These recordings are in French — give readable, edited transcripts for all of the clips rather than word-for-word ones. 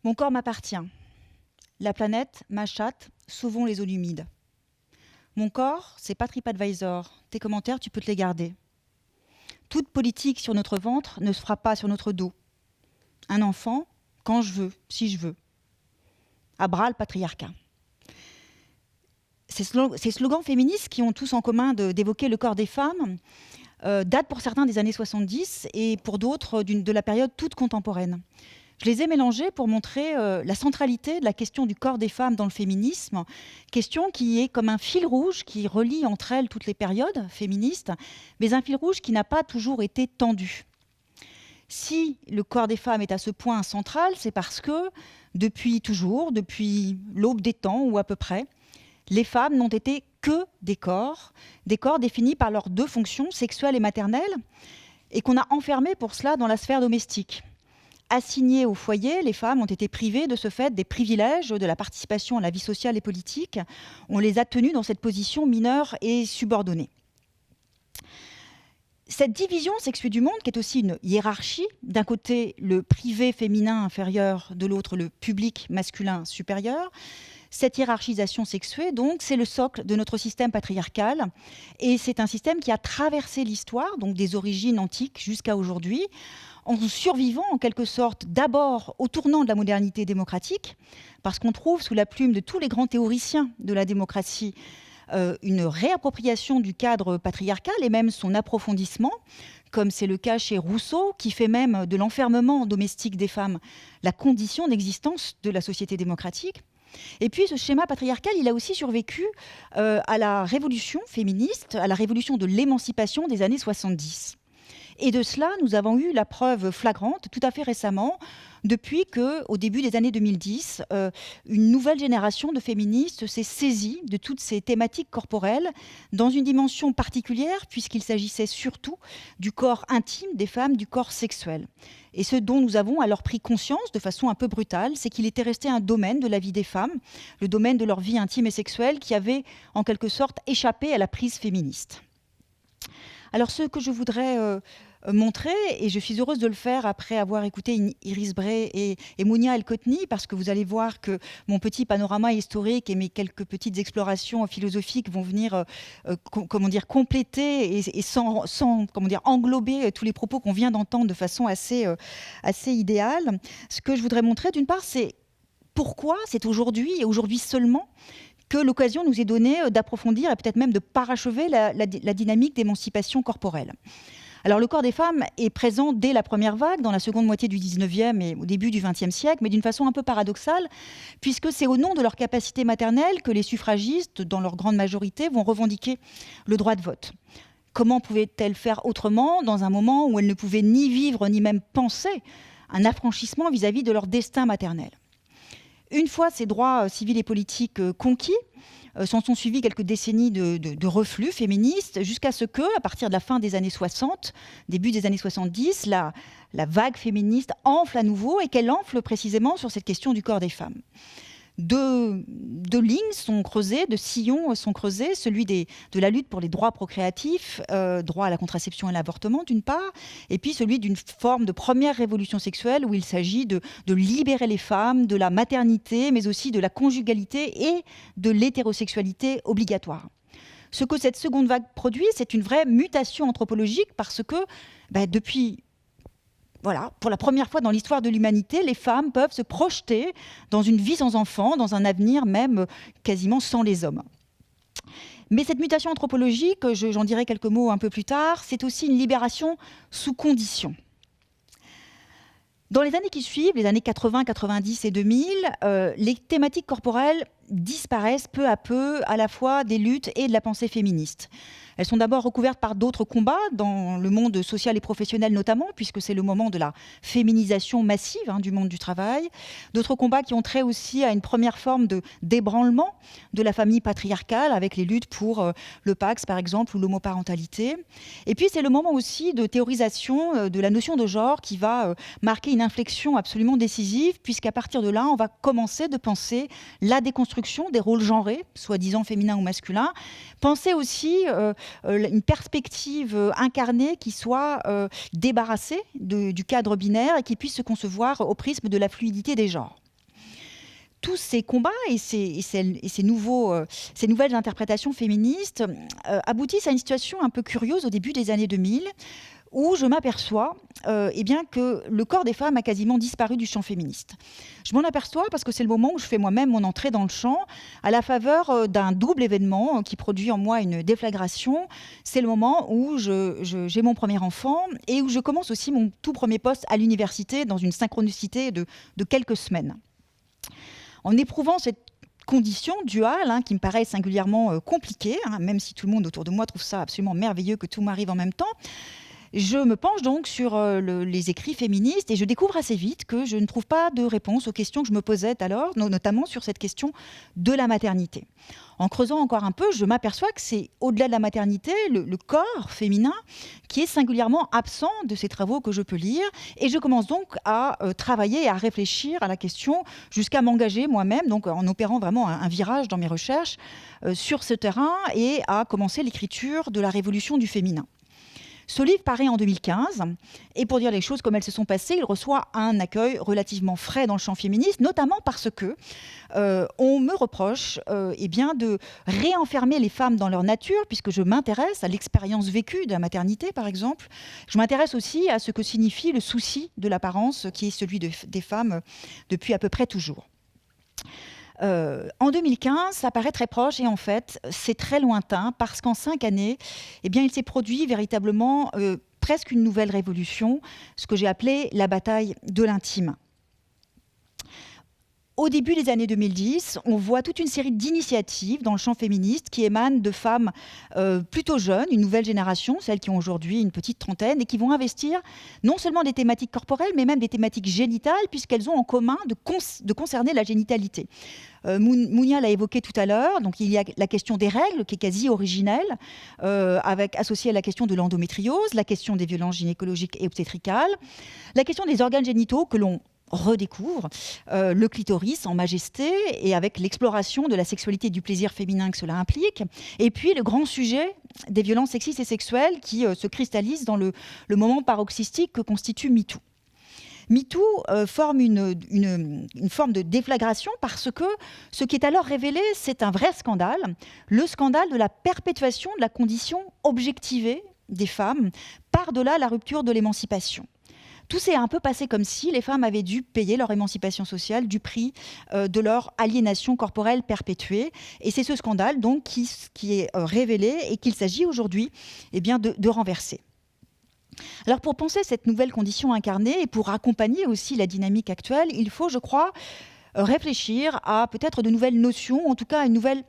Mon corps m'appartient. La planète, ma chatte, sauvons les zones humides. Mon corps, c'est pas TripAdvisor. Tes commentaires, tu peux te les garder. Toute politique sur notre ventre ne se fera pas sur notre dos. Un enfant, quand je veux, si je veux. À bras le patriarcat. Ces slogans féministes qui ont tous en commun d'évoquer le corps des femmes datent pour certains des années 70 et pour d'autres de la période toute contemporaine. Je les ai mélangés pour montrer la centralité de la question du corps des femmes dans le féminisme, question qui est comme un fil rouge qui relie entre elles toutes les périodes féministes, mais un fil rouge qui n'a pas toujours été tendu. Si le corps des femmes est à ce point central, c'est parce que depuis toujours, depuis l'aube des temps ou à peu près, les femmes n'ont été que des corps définis par leurs deux fonctions, sexuelles et maternelles, et qu'on a enfermés pour cela dans la sphère domestique. Assignées au foyer, les femmes ont été privées de ce fait des privilèges de la participation à la vie sociale et politique. On les a tenues dans cette position mineure et subordonnée. Cette division sexuée du monde, qui est aussi une hiérarchie, d'un côté le privé féminin inférieur, de l'autre le public masculin supérieur, cette hiérarchisation sexuée, donc, c'est le socle de notre système patriarcal. Et c'est un système qui a traversé l'histoire, donc des origines antiques jusqu'à aujourd'hui, en survivant en quelque sorte d'abord au tournant de la modernité démocratique, parce qu'on trouve sous la plume de tous les grands théoriciens de la démocratie une réappropriation du cadre patriarcal et même son approfondissement, comme c'est le cas chez Rousseau, qui fait même de l'enfermement domestique des femmes la condition d'existence de la société démocratique. Et puis ce schéma patriarcal, il a aussi survécu à la révolution féministe, à la révolution de l'émancipation des années 70. Et de cela, nous avons eu la preuve flagrante tout à fait récemment, depuis qu'au début des années 2010, une nouvelle génération de féministes s'est saisie de toutes ces thématiques corporelles dans une dimension particulière, puisqu'il s'agissait surtout du corps intime des femmes, du corps sexuel. Et ce dont nous avons alors pris conscience de façon un peu brutale, c'est qu'il était resté un domaine de la vie des femmes, le domaine de leur vie intime et sexuelle, qui avait en quelque sorte échappé à la prise féministe. Alors ce que je voudrais montrer, et je suis heureuse de le faire après avoir écouté Iris Bray et Mounia El-Kotni, parce que vous allez voir que mon petit panorama historique et mes quelques petites explorations philosophiques vont venir compléter et sans englober tous les propos qu'on vient d'entendre de façon assez idéale. Ce que je voudrais montrer, d'une part, c'est pourquoi c'est aujourd'hui, et aujourd'hui seulement, que l'occasion nous est donnée d'approfondir et peut-être même de parachever la dynamique d'émancipation corporelle. Alors le corps des femmes est présent dès la première vague, dans la seconde moitié du 19e et au début du 20e siècle, mais d'une façon un peu paradoxale, puisque c'est au nom de leur capacité maternelle que les suffragistes, dans leur grande majorité, vont revendiquer le droit de vote. Comment pouvaient-elles faire autrement dans un moment où elles ne pouvaient ni vivre ni même penser un affranchissement vis-à-vis de leur destin maternel ? Une fois ces droits civils et politiques conquis, s'en sont suivis quelques décennies de reflux féministes, jusqu'à ce que, à partir de la fin des années 60, début des années 70, la vague féministe enfle à nouveau, et qu'elle enfle précisément sur cette question du corps des femmes. Deux lignes sont creusées, deux sillons sont creusés, celui de la lutte pour les droits procréatifs, droit à la contraception et à l'avortement d'une part, et puis celui d'une forme de première révolution sexuelle où il s'agit de libérer les femmes de la maternité, mais aussi de la conjugalité et de l'hétérosexualité obligatoire. Ce que cette seconde vague produit, c'est une vraie mutation anthropologique, parce que depuis... Voilà, pour la première fois dans l'histoire de l'humanité, les femmes peuvent se projeter dans une vie sans enfants, dans un avenir même quasiment sans les hommes. Mais cette mutation anthropologique, j'en dirai quelques mots un peu plus tard, c'est aussi une libération sous conditions. Dans les années qui suivent, les années 80, 90 et 2000, les thématiques corporelles disparaissent peu à peu à la fois des luttes et de la pensée féministe. Elles sont d'abord recouvertes par d'autres combats, dans le monde social et professionnel notamment, puisque c'est le moment de la féminisation massive du monde du travail. D'autres combats qui ont trait aussi à une première forme de débranlement de la famille patriarcale, avec les luttes pour le Pacs, par exemple, ou l'homoparentalité. Et puis c'est le moment aussi de théorisation de la notion de genre qui va marquer une inflexion absolument décisive, puisqu'à partir de là, on va commencer de penser la déconstruction des rôles genrés, soi-disant féminins ou masculins, penser aussi une perspective incarnée qui soit débarrassée du cadre binaire et qui puisse se concevoir au prisme de la fluidité des genres. tous ces combats et ces nouvelles interprétations féministes aboutissent à une situation un peu curieuse au début des années 2000, où je m'aperçois que le corps des femmes a quasiment disparu du champ féministe. Je m'en aperçois parce que c'est le moment où je fais moi-même mon entrée dans le champ, à la faveur d'un double événement qui produit en moi une déflagration. C'est le moment où j'ai mon premier enfant et où je commence aussi mon tout premier poste à l'université dans une synchronicité de quelques semaines. En éprouvant cette condition duale, qui me paraît singulièrement compliquée, même si tout le monde autour de moi trouve ça absolument merveilleux que tout m'arrive en même temps, je me penche donc sur les écrits féministes et je découvre assez vite que je ne trouve pas de réponse aux questions que je me posais alors, notamment sur cette question de la maternité. En creusant encore un peu, je m'aperçois que c'est au-delà de la maternité, le corps féminin qui est singulièrement absent de ces travaux que je peux lire. Et je commence donc à travailler et à réfléchir à la question jusqu'à m'engager moi-même, donc en opérant vraiment un virage dans mes recherches sur ce terrain et à commencer l'écriture de la révolution du féminin. Ce livre paraît en 2015 et pour dire les choses comme elles se sont passées, il reçoit un accueil relativement frais dans le champ féministe, notamment parce que on me reproche de réenfermer les femmes dans leur nature, puisque je m'intéresse à l'expérience vécue de la maternité, par exemple. Je m'intéresse aussi à ce que signifie le souci de l'apparence, qui est celui des femmes depuis à peu près toujours. En 2015, ça paraît très proche et en fait, c'est très lointain parce qu'en 5 années, il s'est produit véritablement presque une nouvelle révolution, ce que j'ai appelé la bataille de l'intime. Au début des années 2010, on voit toute une série d'initiatives dans le champ féministe qui émanent de femmes plutôt jeunes, une nouvelle génération, celles qui ont aujourd'hui une petite trentaine, et qui vont investir non seulement des thématiques corporelles, mais même des thématiques génitales, puisqu'elles ont en commun de concerner la génitalité. Mounia l'a évoqué tout à l'heure, donc il y a la question des règles qui est quasi originelle, associée à la question de l'endométriose, la question des violences gynécologiques et obstétricales, la question des organes génitaux que l'on redécouvre, le clitoris en majesté et avec l'exploration de la sexualité et du plaisir féminin que cela implique, et puis le grand sujet des violences sexistes et sexuelles qui se cristallise dans le moment paroxystique que constitue MeToo. MeToo forme une forme de déflagration parce que ce qui est alors révélé, c'est un vrai scandale, le scandale de la perpétuation de la condition objectivée des femmes par-delà la rupture de l'émancipation. Tout s'est un peu passé comme si les femmes avaient dû payer leur émancipation sociale du prix de leur aliénation corporelle perpétuée. Et c'est ce scandale donc qui est révélé et qu'il s'agit aujourd'hui de renverser. Alors pour penser cette nouvelle condition incarnée et pour accompagner aussi la dynamique actuelle, il faut, je crois, réfléchir à peut-être de nouvelles notions, en tout cas à une nouvelle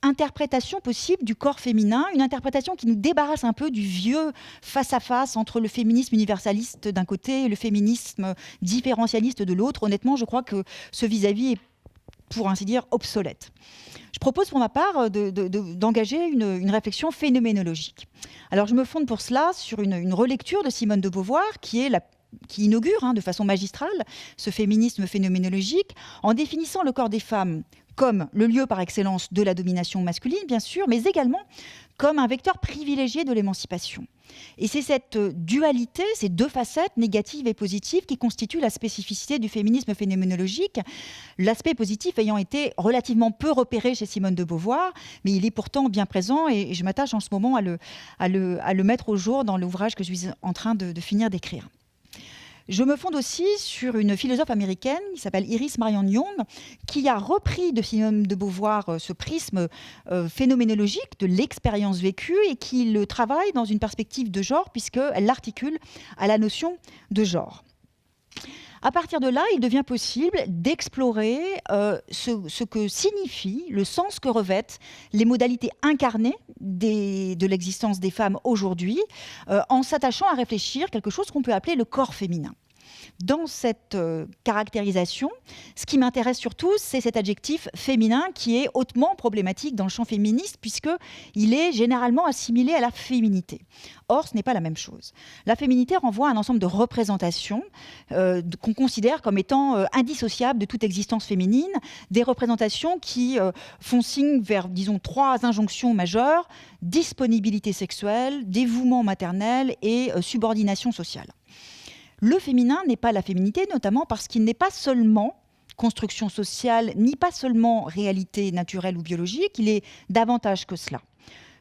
interprétation possible du corps féminin, une interprétation qui nous débarrasse un peu du vieux face-à-face entre le féminisme universaliste d'un côté et le féminisme différentialiste de l'autre. Honnêtement, je crois que ce vis-à-vis est, pour ainsi dire, obsolète. Je propose pour ma part d'engager une réflexion phénoménologique. Alors je me fonde pour cela sur une relecture de Simone de Beauvoir qui inaugure de façon magistrale ce féminisme phénoménologique en définissant le corps des femmes comme le lieu par excellence de la domination masculine, bien sûr, mais également comme un vecteur privilégié de l'émancipation. Et c'est cette dualité, ces deux facettes, négatives et positives, qui constituent la spécificité du féminisme phénoménologique, l'aspect positif ayant été relativement peu repéré chez Simone de Beauvoir, mais il est pourtant bien présent et je m'attache en ce moment à le mettre au jour dans l'ouvrage que je suis en train de finir d'écrire. Je me fonde aussi sur une philosophe américaine qui s'appelle Iris Marion Young, qui a repris de Simone de Beauvoir ce prisme phénoménologique de l'expérience vécue et qui le travaille dans une perspective de genre, puisqu'elle l'articule à la notion de genre. À partir de là, il devient possible d'explorer ce que signifie, le sens que revêtent les modalités incarnées de l'existence des femmes aujourd'hui, en s'attachant à réfléchir quelque chose qu'on peut appeler le corps féminin. Dans cette caractérisation, ce qui m'intéresse surtout, c'est cet adjectif féminin qui est hautement problématique dans le champ féministe puisqu'il est généralement assimilé à la féminité. Or, ce n'est pas la même chose. La féminité renvoie à un ensemble de représentations qu'on considère comme étant indissociables de toute existence féminine, des représentations qui font signe vers, disons, 3 injonctions majeures: disponibilité sexuelle, dévouement maternel et subordination sociale. Le féminin n'est pas la féminité, notamment parce qu'il n'est pas seulement construction sociale, ni pas seulement réalité naturelle ou biologique, il est davantage que cela.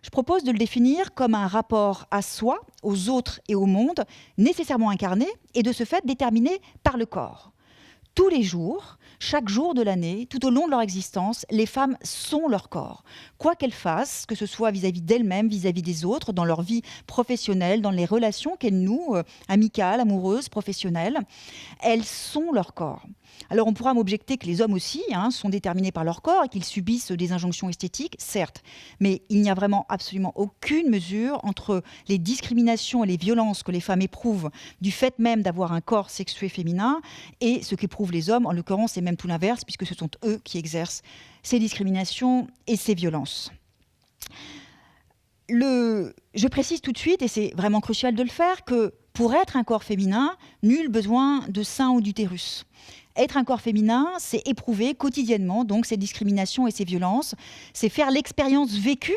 Je propose de le définir comme un rapport à soi, aux autres et au monde, nécessairement incarné et de ce fait déterminé par le corps. Tous les jours, chaque jour de l'année, tout au long de leur existence, les femmes sont leur corps. Quoi qu'elles fassent, que ce soit vis-à-vis d'elles-mêmes, vis-à-vis des autres, dans leur vie professionnelle, dans les relations qu'elles nouent, amicales, amoureuses, professionnelles, elles sont leur corps. Alors on pourra m'objecter que les hommes aussi sont déterminés par leur corps et qu'ils subissent des injonctions esthétiques, certes, mais il n'y a vraiment absolument aucune mesure entre les discriminations et les violences que les femmes éprouvent du fait même d'avoir un corps sexué féminin et ce qu'éprouvent les hommes. En l'occurrence, c'est même tout l'inverse, puisque ce sont eux qui exercent ces discriminations et ces violences. Je précise tout de suite, et c'est vraiment crucial de le faire, que pour être un corps féminin, nul besoin de sein ou d'utérus. Être un corps féminin, c'est éprouver quotidiennement donc ces discriminations et ces violences, c'est faire l'expérience vécue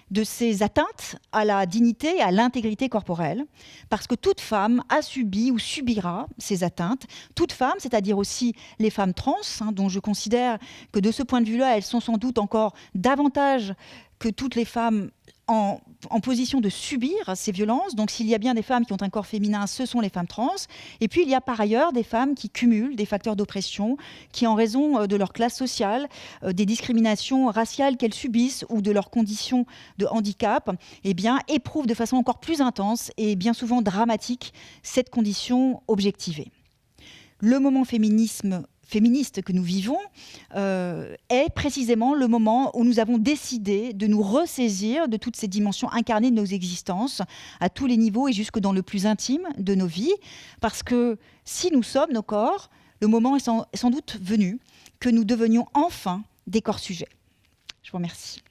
de ces atteintes à la dignité et à l'intégrité corporelle, parce que toute femme a subi ou subira ces atteintes. Toute femme, c'est-à-dire aussi les femmes trans, dont je considère que de ce point de vue-là, elles sont sans doute encore davantage que toutes les femmes en position de subir ces violences. Donc s'il y a bien des femmes qui ont un corps féminin, ce sont les femmes trans. Et puis il y a par ailleurs des femmes qui cumulent des facteurs d'oppression, qui en raison de leur classe sociale, des discriminations raciales qu'elles subissent ou de leurs conditions de handicap, éprouvent de façon encore plus intense et bien souvent dramatique cette condition objectivée. Le moment féministe que nous vivons est précisément le moment où nous avons décidé de nous ressaisir de toutes ces dimensions incarnées de nos existences à tous les niveaux et jusque dans le plus intime de nos vies, parce que si nous sommes nos corps, le moment est sans doute venu que nous devenions enfin des corps sujets. Je vous remercie.